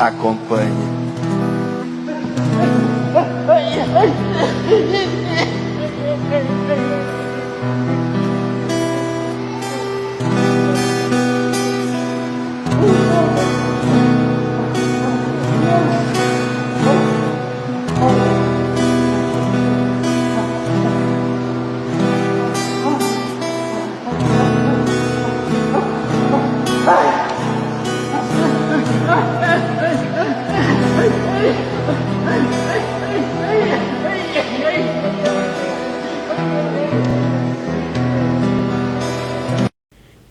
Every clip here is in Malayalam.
acompanhe.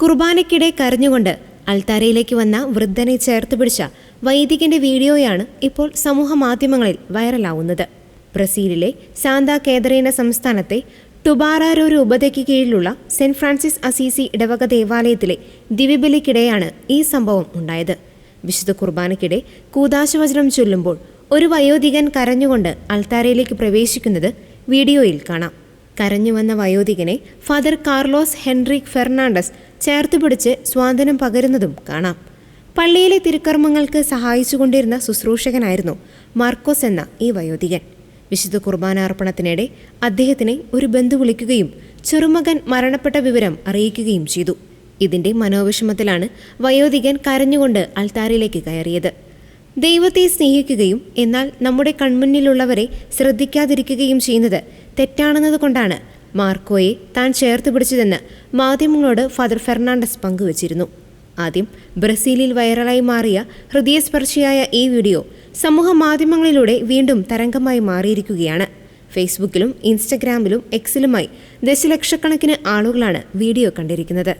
കുർബാനയ്ക്കിടെ കരഞ്ഞുകൊണ്ട് അൾത്താരയിലേക്ക് വന്ന വൃദ്ധനെ ചേർത്ത് പിടിച്ച വൈദികന്റെ വീഡിയോയാണ് ഇപ്പോൾ സമൂഹ മാധ്യമങ്ങളിൽ വൈറലാവുന്നത്. ബ്രസീലിലെ സാന്താ കേതറീന സംസ്ഥാനത്തെ ടുബാറാരോരു ഉപതയ്ക്ക് കീഴിലുള്ള സെന്റ് ഫ്രാൻസിസ് അസീസി ഇടവക ദേവാലയത്തിലെ ദിവ്യബലിക്കിടെയാണ് ഈ സംഭവം ഉണ്ടായത്. വിശുദ്ധ കുർബാനയ്ക്കിടെ കൂദാശവചനം ചൊല്ലുമ്പോൾ ഒരു വയോധികൻ കരഞ്ഞുകൊണ്ട് അൾത്താരയിലേക്ക് പ്രവേശിക്കുന്നത് വീഡിയോയിൽ കാണാം. കരഞ്ഞുവന്ന വയോധികനെ ഫാദർ കാർലോസ് ഹെൻറിക് ഫെർണാണ്ടസ് ചേർത്തുപിടിച്ച് സ്വാന്തനം പകരുന്നതും കാണാം. പള്ളിയിലെ തിരുക്കർമ്മങ്ങൾക്ക് സഹായിച്ചുകൊണ്ടിരുന്ന ശുശ്രൂഷകനായിരുന്നു മാർക്കോസ് എന്ന ഈ വയോധികൻ. വിശുദ്ധ കുർബാന അർപ്പണത്തിനിടെ അദ്ദേഹത്തിനെ ഒരു ബന്ധു വിളിക്കുകയും ചെറുമകൻ മരണപ്പെട്ട വിവരം അറിയിക്കുകയും ചെയ്തു. ഇതിന്റെ മനോവിഷമത്തിലാണ് വയോധികൻ കരഞ്ഞുകൊണ്ട് അൾത്താരയിലേക്ക് കയറിയത്. ദൈവത്തെ സ്നേഹിക്കുകയും എന്നാൽ നമ്മുടെ കൺമുന്നിലുള്ളവരെ ശ്രദ്ധിക്കാതിരിക്കുകയും ചെയ്യുന്നത് തെറ്റാണെന്നതുകൊണ്ടാണ് മാർക്കോയെ താൻ ചേർത്ത് പിടിച്ചതെന്ന് മാധ്യമങ്ങളോട് ഫാദർ ഫെർണാണ്ടസ് പങ്കുവച്ചിരുന്നു. ആദ്യം ബ്രസീലിൽ വൈറലായി മാറിയ ഹൃദയസ്പർശിയായ ഈ വീഡിയോ സമൂഹ മാധ്യമങ്ങളിലൂടെ വീണ്ടും തരംഗമായി മാറിയിരിക്കുകയാണ്. ഫേസ്ബുക്കിലും ഇൻസ്റ്റഗ്രാമിലും എക്സിലുമായി ദശലക്ഷക്കണക്കിന് ആളുകളാണ് വീഡിയോ കണ്ടിരിക്കുന്നത്.